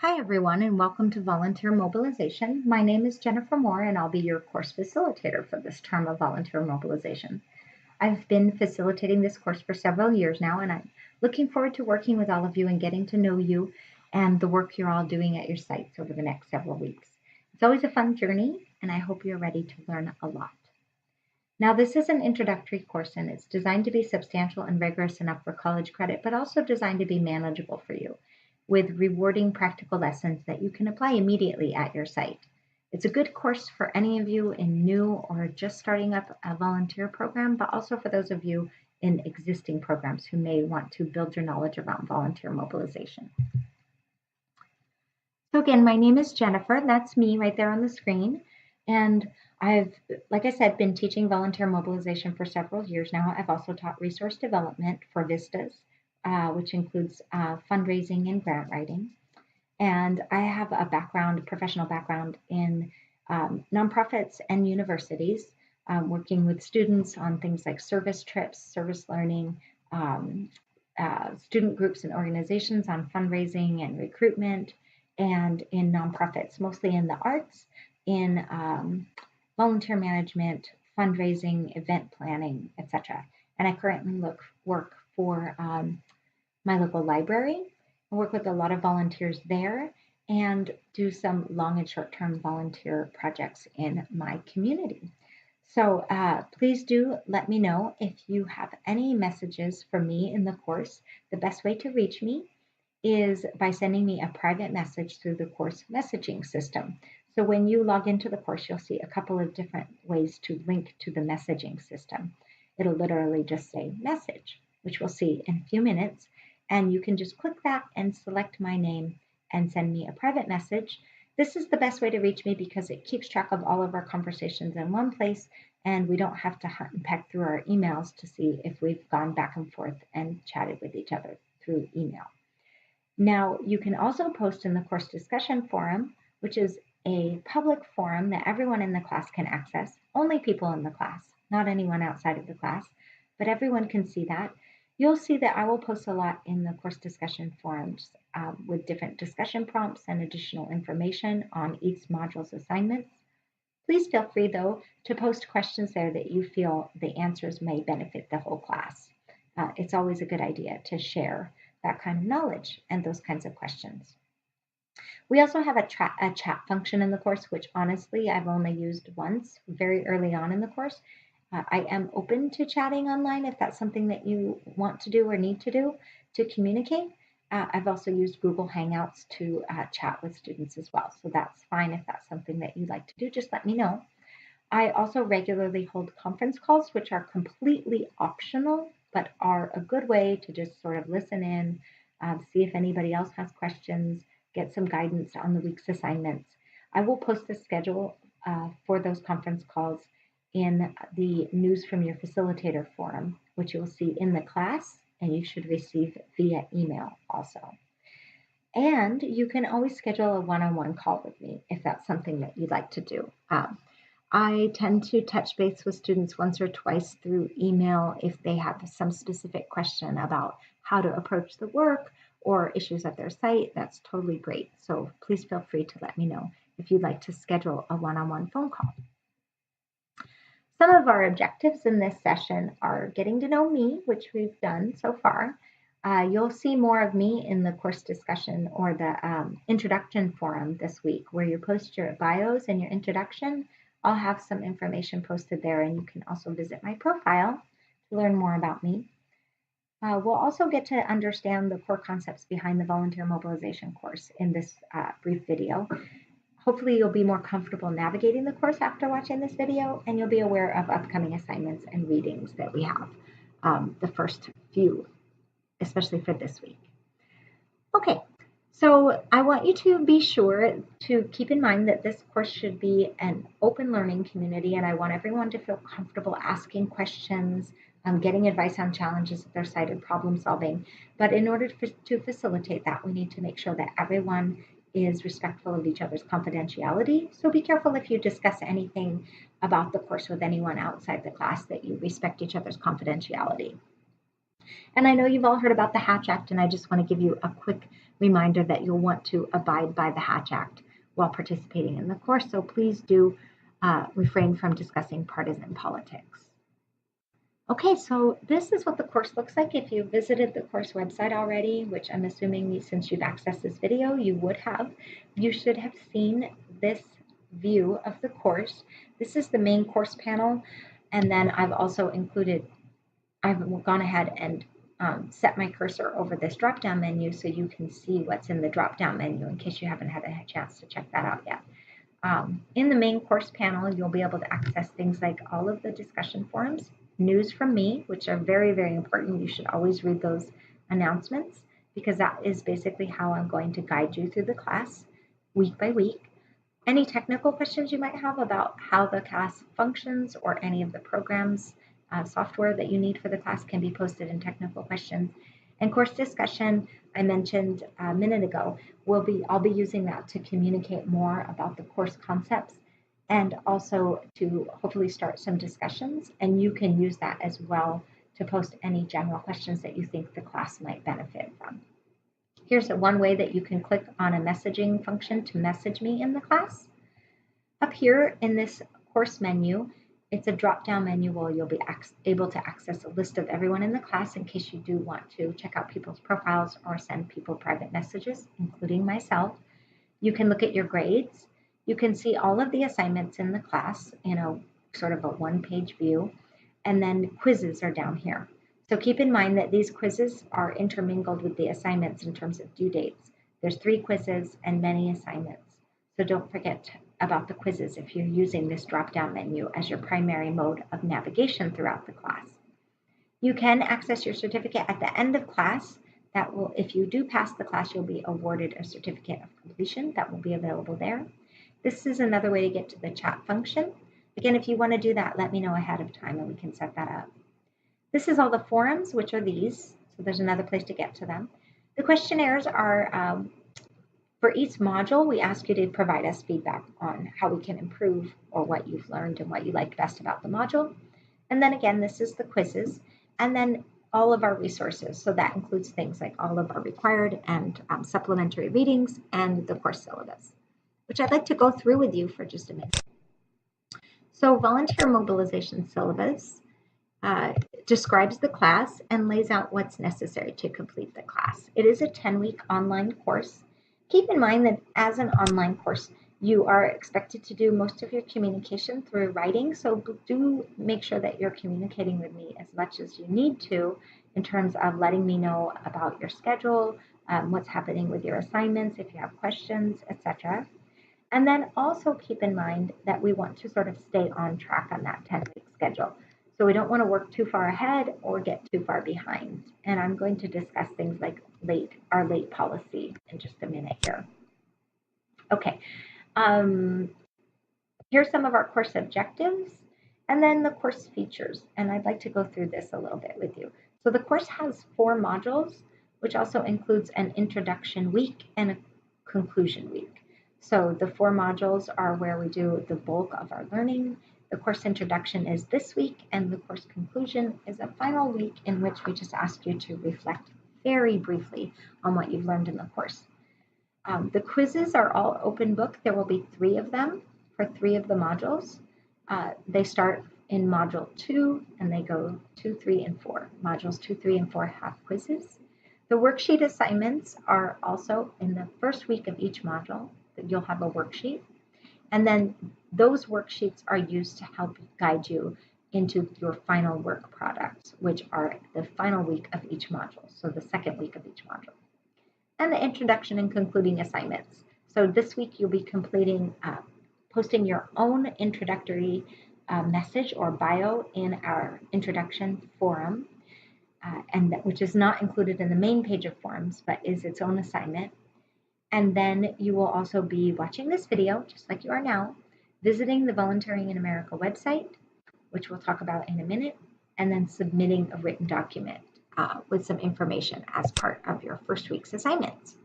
Hi, everyone, and welcome to Volunteer Mobilization. My name is Jennifer Moore, and I'll be your course facilitator for this term of Volunteer Mobilization. I've been facilitating this course for several years now, and I'm looking forward to working with all of you and getting to know you and the work you're all doing at your sites over the next several weeks. It's always a fun journey, and I hope you're ready to learn a lot. Now, this is an introductory course, and it's designed to be substantial and rigorous enough for college credit, but also designed to be manageable for you, with rewarding practical lessons that you can apply immediately at your site. It's a good course for any of you in new or just starting up a volunteer program, but also for those of you in existing programs who may want to build your knowledge around volunteer mobilization. So again, my name is Jennifer. That's me right there on the screen. And I've, like I said, been teaching volunteer mobilization for several years now. I've also taught resource development for VISTAs, which includes fundraising and grant writing. And I have a professional background in nonprofits and universities, working with students on things like service trips, service learning, student groups and organizations on fundraising and recruitment, and in nonprofits, mostly in the arts, in volunteer management, fundraising, event planning, etc. And I currently work for my local library. I work with a lot of volunteers there and do some long and short-term volunteer projects in my community. So please do let me know if you have any messages for me in the course. The best way to reach me is by sending me a private message through the course messaging system. So when you log into the course, you'll see a couple of different ways to link to the messaging system. It'll literally just say message, which we'll see in a few minutes. And you can just click that and select my name and send me a private message. This is the best way to reach me because it keeps track of all of our conversations in one place, and we don't have to hunt and peck through our emails to see if we've gone back and forth and chatted with each other through email. Now, you can also post in the course discussion forum, which is a public forum that everyone in the class can access, only people in the class, not anyone outside of the class, but everyone can see that. You'll see that I will post a lot in the course discussion forums with different discussion prompts and additional information on each module's assignments. Please feel free, though, to post questions there that you feel the answers may benefit the whole class. It's always a good idea to share that kind of knowledge and those kinds of questions. We also have a chat function in the course, which honestly I've only used once very early on in the course. I am open to chatting online if that's something that you want to do or need to do to communicate. I've also used Google Hangouts to chat with students as well. So that's fine if that's something that you'd like to do, just let me know. I also regularly hold conference calls, which are completely optional, but are a good way to just sort of listen in, see if anybody else has questions, get some guidance on the week's assignments. I will post the schedule for those conference calls in the News from Your Facilitator forum, which you will see in the class, and you should receive via email also. And you can always schedule a one-on-one call with me if that's something that you'd like to do. I tend to touch base with students once or twice through email if they have some specific question about how to approach the work or issues at their site. That's totally great. So please feel free to let me know if you'd like to schedule a one-on-one phone call. Some of our objectives in this session are getting to know me, which we've done so far. You'll see more of me in the course discussion or the introduction forum this week, where you post your bios and your introduction. I'll have some information posted there, and you can also visit my profile to learn more about me. We'll also get to understand the core concepts behind the volunteer mobilization course in this brief video. Hopefully you'll be more comfortable navigating the course after watching this video, and you'll be aware of upcoming assignments and readings that we have, the first few, especially for this week. Okay, so I want you to be sure to keep in mind that this course should be an open learning community, and I want everyone to feel comfortable asking questions, getting advice on challenges at their site and problem solving. But in order to facilitate that, we need to make sure that everyone is respectful of each other's confidentiality. So be careful if you discuss anything about the course with anyone outside the class, that you respect each other's confidentiality. And I know you've all heard about the Hatch Act, and I just want to give you a quick reminder that you'll want to abide by the Hatch Act while participating in the course. So please do refrain from discussing partisan politics. Okay, so this is what the course looks like. If you visited the course website already, which I'm assuming since you've accessed this video, you would have, you should have seen this view of the course. This is the main course panel. And then I've also I've gone ahead and set my cursor over this drop-down menu so you can see what's in the drop-down menu in case you haven't had a chance to check that out yet. In the main course panel, you'll be able to access things like all of the discussion forums, news from me, which are very, very important. You should always read those announcements because that is basically how I'm going to guide you through the class week by week. Any technical questions you might have about how the class functions or any of the programs, software that you need for the class can be posted in technical questions. And course discussion, I mentioned a minute ago, I'll be using that to communicate more about the course concepts and also to hopefully start some discussions. And you can use that as well to post any general questions that you think the class might benefit from. Here's one way that you can click on a messaging function to message me in the class. Up here in this course menu, it's a drop-down menu where you'll be able to access a list of everyone in the class in case you do want to check out people's profiles or send people private messages, including myself. You can look at your grades. You can see all of the assignments in the class in a sort of a one-page view, and then quizzes are down here. So keep in mind that these quizzes are intermingled with the assignments in terms of due dates. There's 3 quizzes and many assignments. So don't forget about the quizzes if you're using this drop-down menu as your primary mode of navigation throughout the class. You can access your certificate at the end of class. That will, if you do pass the class, you'll be awarded a certificate of completion that will be available there. This is another way to get to the chat function. Again, if you want to do that, let me know ahead of time and we can set that up. This is all the forums, which are these. So there's another place to get to them. The questionnaires are, for each module, we ask you to provide us feedback on how we can improve or what you've learned and what you liked best about the module. And then again, this is the quizzes. And then all of our resources. So that includes things like all of our required and supplementary readings and the course syllabus, which I'd like to go through with you for just a minute. So volunteer mobilization syllabus describes the class and lays out what's necessary to complete the class. It is a 10-week online course. Keep in mind that as an online course, you are expected to do most of your communication through writing, so do make sure that you're communicating with me as much as you need to in terms of letting me know about your schedule, what's happening with your assignments, if you have questions, etc. And then also keep in mind that we want to sort of stay on track on that 10-week schedule. So we don't want to work too far ahead or get too far behind. And I'm going to discuss things like our late policy in just a minute here. Okay. Here's some of our course objectives and then the course features. And I'd like to go through this a little bit with you. So the course has 4 modules, which also includes an introduction week and a conclusion week. So the 4 modules are where we do the bulk of our learning. The course introduction is this week, and the course conclusion is a final week in which we just ask you to reflect very briefly on what you've learned in the course. The quizzes are all open book. There will be 3 of them for 3 of the modules. They start in module 2 and they go 2, 3, and 4. Modules 2, 3, and 4 have quizzes. The worksheet assignments are also in the first week of each module. You'll have a worksheet. And then those worksheets are used to help guide you into your final work products, which are the final week of each module. So the second week of each module. And the introduction and concluding assignments. So this week you'll be completing, posting your own introductory message or bio in our introduction forum, which is not included in the main page of forums, but is its own assignment. And then you will also be watching this video, just like you are now, visiting the Volunteering in America website, which we'll talk about in a minute, and then submitting a written document with some information as part of your first week's assignments.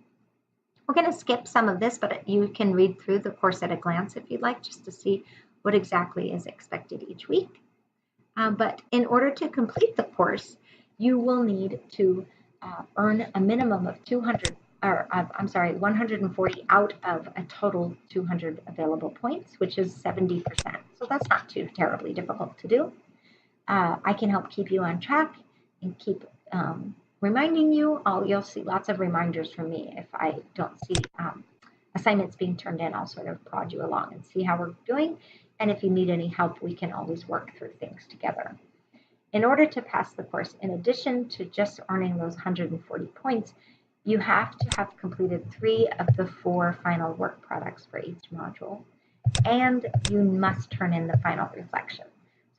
We're going to skip some of this, but you can read through the course at a glance if you'd like, just to see what exactly is expected each week. But in order to complete the course, you will need to earn a minimum of 200 I'm sorry, 140 out of a total 200 available points, which is 70%. So that's not too terribly difficult to do. I can help keep you on track and keep reminding you. You'll see lots of reminders from me. If I don't see assignments being turned in, I'll sort of prod you along and see how we're doing. And if you need any help, we can always work through things together. In order to pass the course, in addition to just earning those 140 points, you have to have completed 3 of the 4 final work products for each module, and you must turn in the final reflection.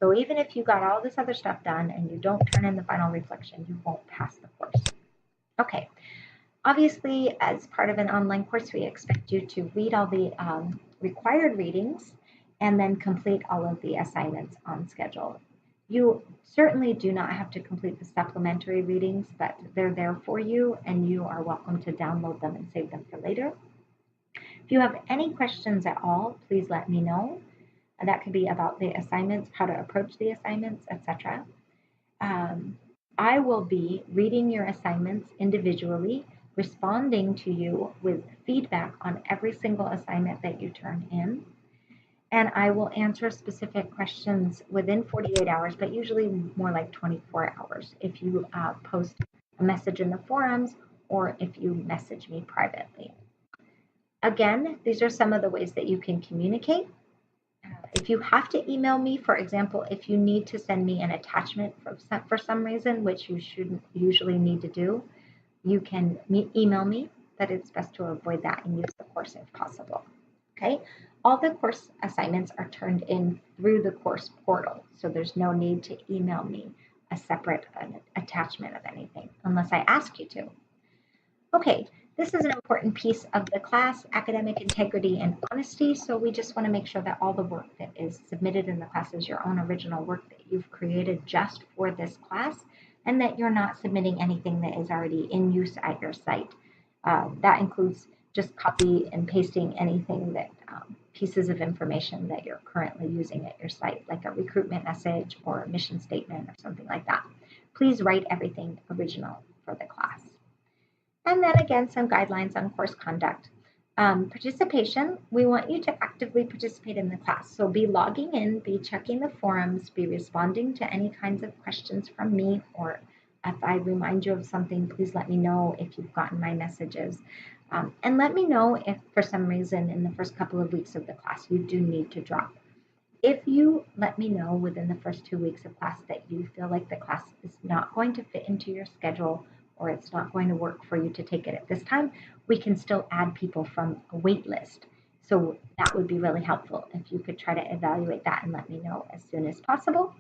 So even if you got all this other stuff done and you don't turn in the final reflection, you won't pass the course. Okay, obviously, as part of an online course, we expect you to read all the required readings and then complete all of the assignments on schedule. You certainly do not have to complete the supplementary readings, but they're there for you, and you are welcome to download them and save them for later. If you have any questions at all, please let me know. That could be about the assignments, how to approach the assignments, etc. I will be reading your assignments individually, responding to you with feedback on every single assignment that you turn in. And I will answer specific questions within 48 hours, but usually more like 24 hours if you post a message in the forums or if you message me privately. Again, these are some of the ways that you can communicate. If you have to email me, for example, if you need to send me an attachment for some reason, which you shouldn't usually need to do, you can email me, but it's best to avoid that and use the course if possible. Okay, all the course assignments are turned in through the course portal, so there's no need to email me a separate attachment of anything unless I ask you to. Okay, this is an important piece of the class, academic integrity and honesty, so we just want to make sure that all the work that is submitted in the class is your own original work that you've created just for this class, and that you're not submitting anything that is already in use at your site. That includes just copy and pasting anything that pieces of information that you're currently using at your site, like a recruitment message or a mission statement or something like that. Please write everything original for the class. And then again, some guidelines on course conduct. Participation, we want you to actively participate in the class. So be logging in, be checking the forums, be responding to any kinds of questions from me, or if I remind you of something, please let me know if you've gotten my messages. And let me know if for some reason in the first couple of weeks of the class you do need to drop. If you let me know within the first 2 weeks of class that you feel like the class is not going to fit into your schedule or it's not going to work for you to take it at this time, we can still add people from a wait list. So that would be really helpful if you could try to evaluate that and let me know as soon as possible.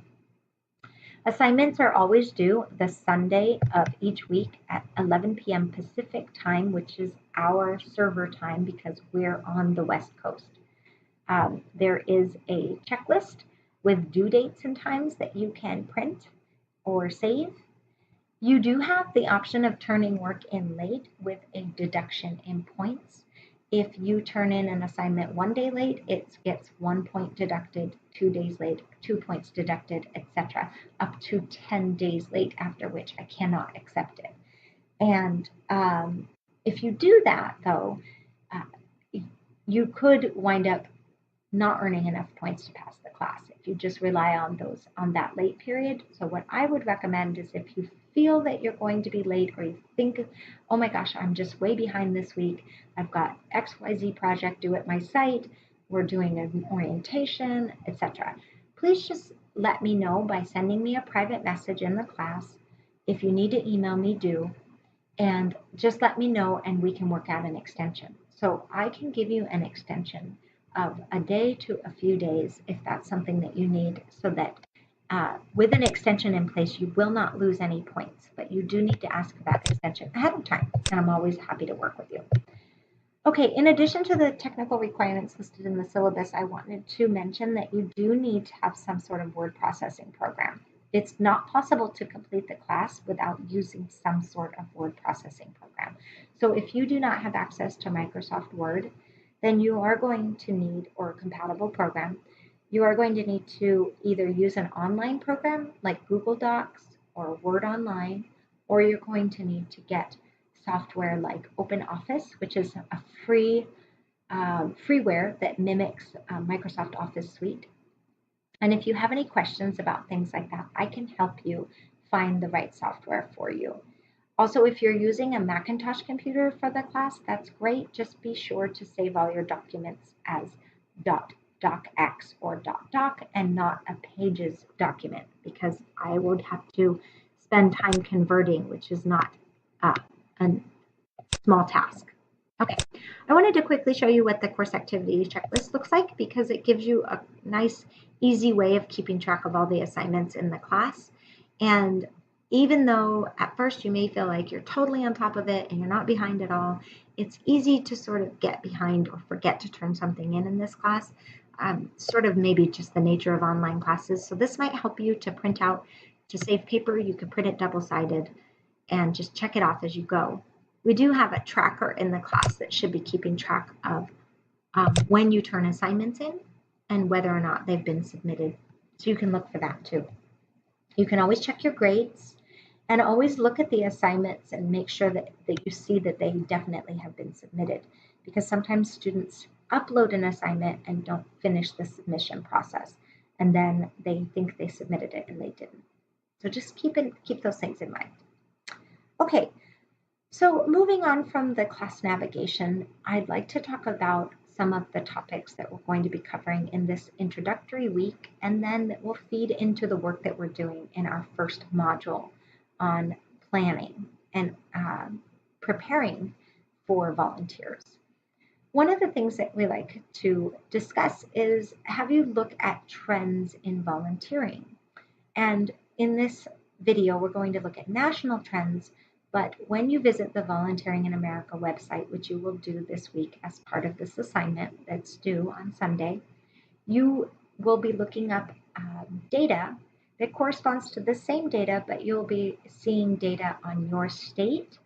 Assignments are always due the Sunday of each week at 11 p.m. Pacific time, which is our server time because we're on the West Coast. There is a checklist with due dates and times that you can print or save. You do have the option of turning work in late with a deduction in points. If you turn in an assignment 1 day late, it gets 1 point deducted, 2 days late, 2 points deducted, etc., up to 10 days late, after which I cannot accept it. And if you do that, though, you could wind up not earning enough points to pass the class if you just rely on that late period. So what I would recommend is if you feel that you're going to be late or you think, oh my gosh, I'm just way behind this week. I've got XYZ project due at my site. We're doing an orientation, etc. Please just let me know by sending me a private message in the class. If you need to email me, do. And just let me know and we can work out an extension. So I can give you an extension of a day to a few days if that's something that you need, so that with an extension in place, you will not lose any points, but you do need to ask for that extension ahead of time, and I'm always happy to work with you. Okay, in addition to the technical requirements listed in the syllabus, I wanted to mention that you do need to have some sort of word processing program. It's not possible to complete the class without using some sort of word processing program. So if you do not have access to Microsoft Word, then you are going to need, or a compatible program, you are going to need to either use an online program like Google Docs or Word Online, or you're going to need to get software like OpenOffice, which is a freeware that mimics Microsoft Office Suite. And if you have any questions about things like that, I can help you find the right software for you. Also, if you're using a Macintosh computer for the class, that's great. Just be sure to save all your documents as .docx or .doc and not a Pages document, because I would have to spend time converting, which is not a small task. Okay, I wanted to quickly show you what the course activities checklist looks like, because it gives you a nice, easy way of keeping track of all the assignments in the class. And even though at first you may feel like you're totally on top of it and you're not behind at all, it's easy to sort of get behind or forget to turn something in this class. Sort of maybe just the nature of online classes. So this might help you to print out, to save paper. You can print it double-sided and just check it off as you go. We do have a tracker in the class that should be keeping track of when you turn assignments in and whether or not they've been submitted. So you can look for that too. You can always check your grades and always look at the assignments and make sure that you see that they definitely have been submitted, because sometimes students upload an assignment and don't finish the submission process, and then they think they submitted it and they didn't. So just keep those things in mind. Okay, so moving on from the class navigation, I'd like to talk about some of the topics that we're going to be covering in this introductory week, and then we'll feed into the work that we're doing in our first module on planning and preparing for volunteers. One of the things that we like to discuss is, have you looked at trends in volunteering? And in this video, we're going to look at national trends, but when you visit the Volunteering in America website, which you will do this week as part of this assignment that's due on Sunday, you will be looking up data that corresponds to the same data, but you'll be seeing data on your state,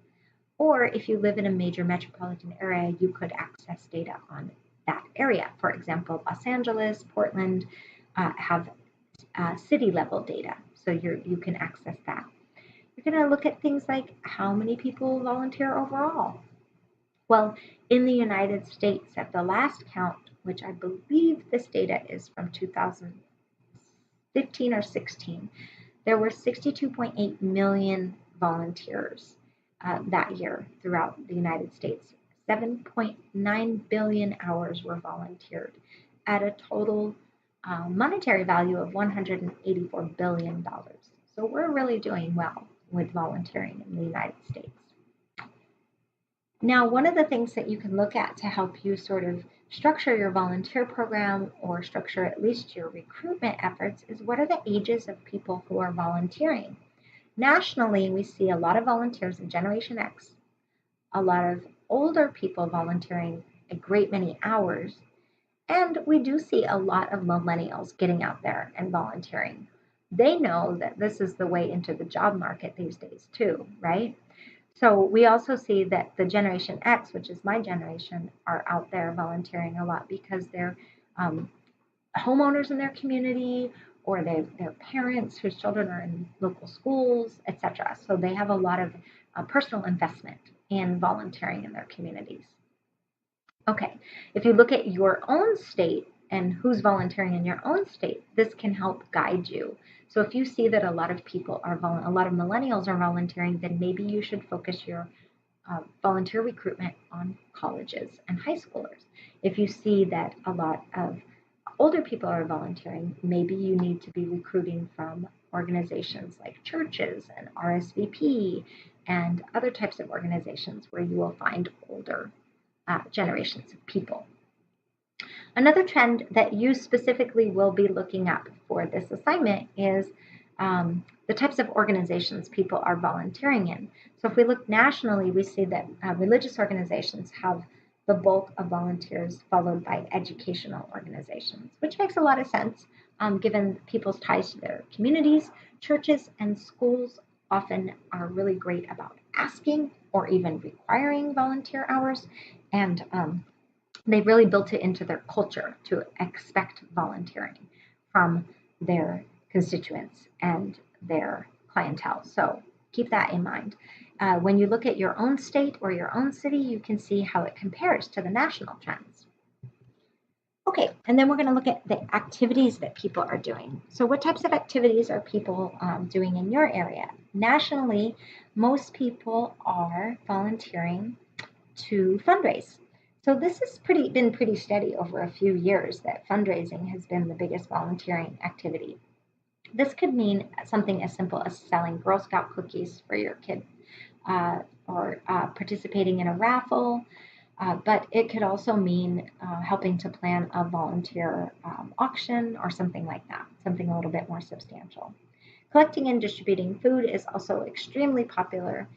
or if you live in a major metropolitan area, you could access data on that area. For example, Los Angeles, Portland have city level data, so you can access that. You're going to look at things like how many people volunteer overall. Well, in the United States, at the last count, which I believe this data is from 2015 or 16, there were 62.8 million volunteers that year throughout the United States. 7.9 billion hours were volunteered at a total monetary value of $184 billion. So we're really doing well with volunteering in the United States. Now, one of the things that you can look at to help you sort of structure your volunteer program, or structure at least your recruitment efforts, is what are the ages of people who are volunteering? Nationally, we see a lot of volunteers in Generation X, a lot of older people volunteering a great many hours, and we do see a lot of millennials getting out there and volunteering. They know that this is the way into the job market these days too, right? So we also see that the Generation X, which is my generation, are out there volunteering a lot because they're homeowners in their community, or they're parents whose children are in local schools, etc. So they have a lot of personal investment in volunteering in their communities. Okay, if you look at your own state and who's volunteering in your own state, this can help guide you. So if you see that a lot of people are a lot of millennials are volunteering, then maybe you should focus your volunteer recruitment on colleges and high schoolers. If you see that a lot of older people are volunteering, maybe you need to be recruiting from organizations like churches and RSVP and other types of organizations where you will find older generations of people. Another trend that you specifically will be looking at for this assignment is the types of organizations people are volunteering in. So if we look nationally, we see that religious organizations have the bulk of volunteers, followed by educational organizations, which makes a lot of sense given people's ties to their communities. Churches and schools often are really great about asking or even requiring volunteer hours, and they've really built it into their culture to expect volunteering from their constituents and their clientele. So keep that in mind. When you look at your own state or your own city, you can see how it compares to the national trends. Okay, and then we're going to look at the activities that people are doing. So what types of activities are people doing in your area? Nationally, most people are volunteering to fundraise. So this has been pretty steady over a few years that fundraising has been the biggest volunteering activity. This could mean something as simple as selling Girl Scout cookies for your kid or participating in a raffle. But it could also mean helping to plan a volunteer auction or something like that, something a little bit more substantial. Collecting and distributing food is also extremely popular.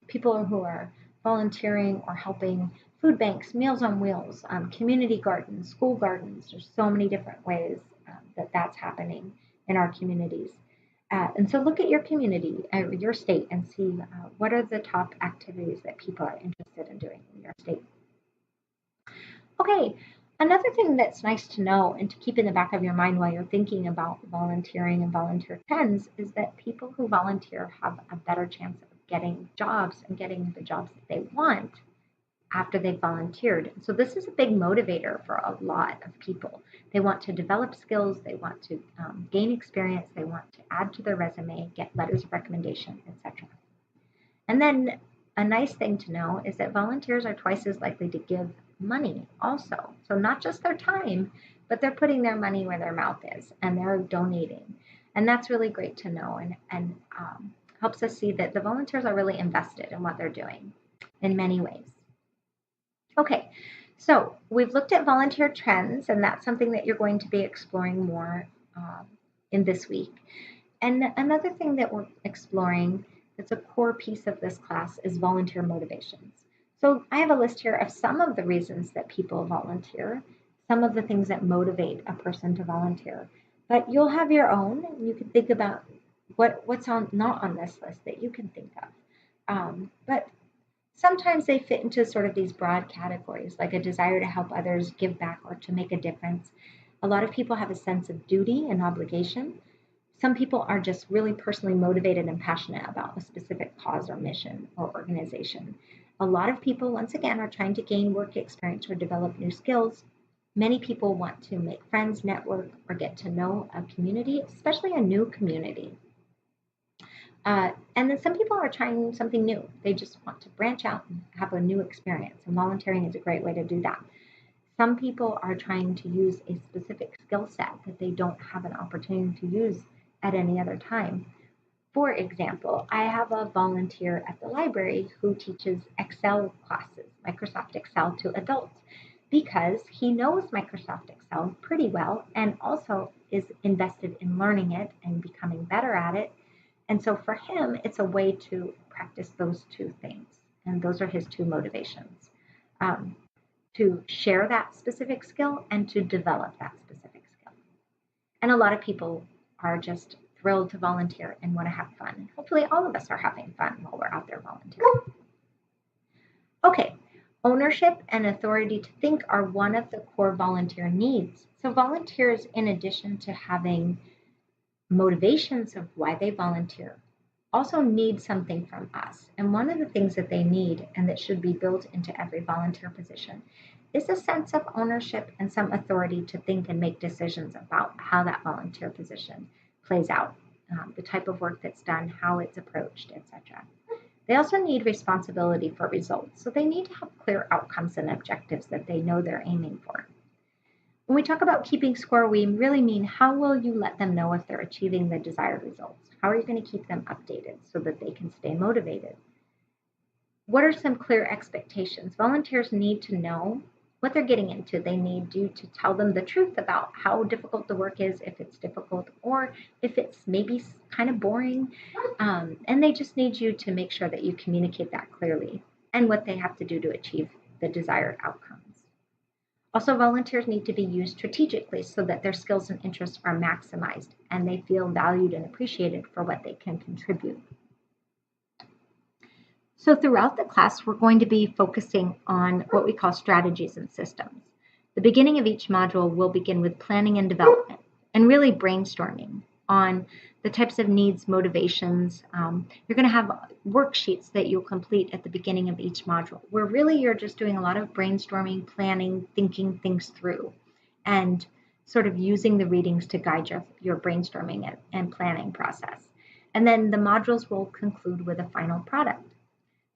People who are volunteering or helping food banks, Meals on Wheels, community gardens, school gardens, there's so many different ways that that's happening in our communities. And so look at your community, your state, and see what are the top activities that people are interested in doing in your state. Okay, another thing that's nice to know and to keep in the back of your mind while you're thinking about volunteering and volunteer trends is that people who volunteer have a better chance of getting jobs and getting the jobs that they want after they've volunteered. So this is a big motivator for a lot of people. They want to develop skills, they want to gain experience, they want to add to their resume, get letters of recommendation, etc. And then a nice thing to know is that volunteers are twice as likely to give money also. So not just their time, but they're putting their money where their mouth is and they're donating. And that's really great to know and helps us see that the volunteers are really invested in what they're doing in many ways. Okay, so we've looked at volunteer trends, and that's something that you're going to be exploring more in this week. And another thing that we're exploring that's a core piece of this class is volunteer motivations. So I have a list here of some of the reasons that people volunteer, some of the things that motivate a person to volunteer. But you'll have your own, and you can think about what's not on this list that you can think of. But sometimes they fit into sort of these broad categories, like a desire to help others, give back, or to make a difference. A lot of people have a sense of duty and obligation. Some people are just really personally motivated and passionate about a specific cause or mission or organization. A lot of people, once again, are trying to gain work experience or develop new skills. Many people want to make friends, network, or get to know a community, especially a new community. And then some people are trying something new. They just want to branch out and have a new experience, and volunteering is a great way to do that. Some people are trying to use a specific skill set that they don't have an opportunity to use at any other time. For example, I have a volunteer at the library who teaches Excel classes, Microsoft Excel to adults, because he knows Microsoft Excel pretty well and also is invested in learning it and becoming better at it. And so for him, it's a way to practice those two things. And those are his two motivations, to share that specific skill and to develop that specific skill. And a lot of people are just thrilled to volunteer and want to have fun. Hopefully all of us are having fun while we're out there volunteering. Okay, ownership and authority to think are one of the core volunteer needs. So volunteers, in addition to having motivations of why they volunteer, also need something from us. And one of the things that they need and that should be built into every volunteer position is a sense of ownership and some authority to think and make decisions about how that volunteer position plays out, the type of work that's done, how it's approached, etc. They also need responsibility for results. So they need to have clear outcomes and objectives that they know they're aiming for. When we talk about keeping score, we really mean how will you let them know if they're achieving the desired results? How are you going to keep them updated so that they can stay motivated? What are some clear expectations? Volunteers need to know what they're getting into. They need you to tell them the truth about how difficult the work is, if it's difficult, or if it's maybe kind of boring. And they just need you to make sure that you communicate that clearly and what they have to do to achieve the desired outcomes. Also, volunteers need to be used strategically so that their skills and interests are maximized and they feel valued and appreciated for what they can contribute. So throughout the class, we're going to be focusing on what we call strategies and systems. The beginning of each module will begin with planning and development and really brainstorming. on the types of needs, motivations. You're going to have worksheets that you'll complete at the beginning of each module, where really you're just doing a lot of brainstorming, planning, thinking things through, and sort of using the readings to guide your brainstorming and planning process. And then the modules will conclude with a final product.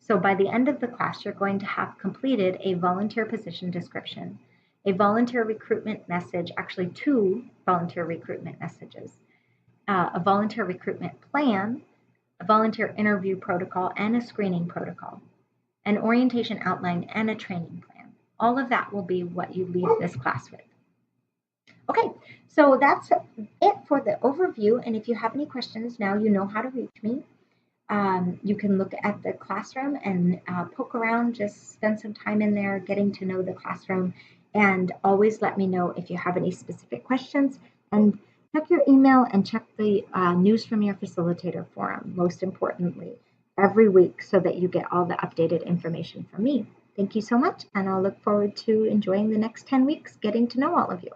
So by the end of the class, you're going to have completed a volunteer position description, a volunteer recruitment message, actually 2 volunteer recruitment messages, a volunteer recruitment plan, a volunteer interview protocol, and a screening protocol, an orientation outline, and a training plan. All of that will be what you leave this class with. Okay, so that's it for the overview. And if you have any questions, now you know how to reach me. You can look at the classroom and poke around, just spend some time in there getting to know the classroom, and always let me know if you have any specific questions. And check your email and check the news from your facilitator forum, most importantly, every week so that you get all the updated information from me. Thank you so much, and I'll look forward to enjoying the next 10 weeks getting to know all of you.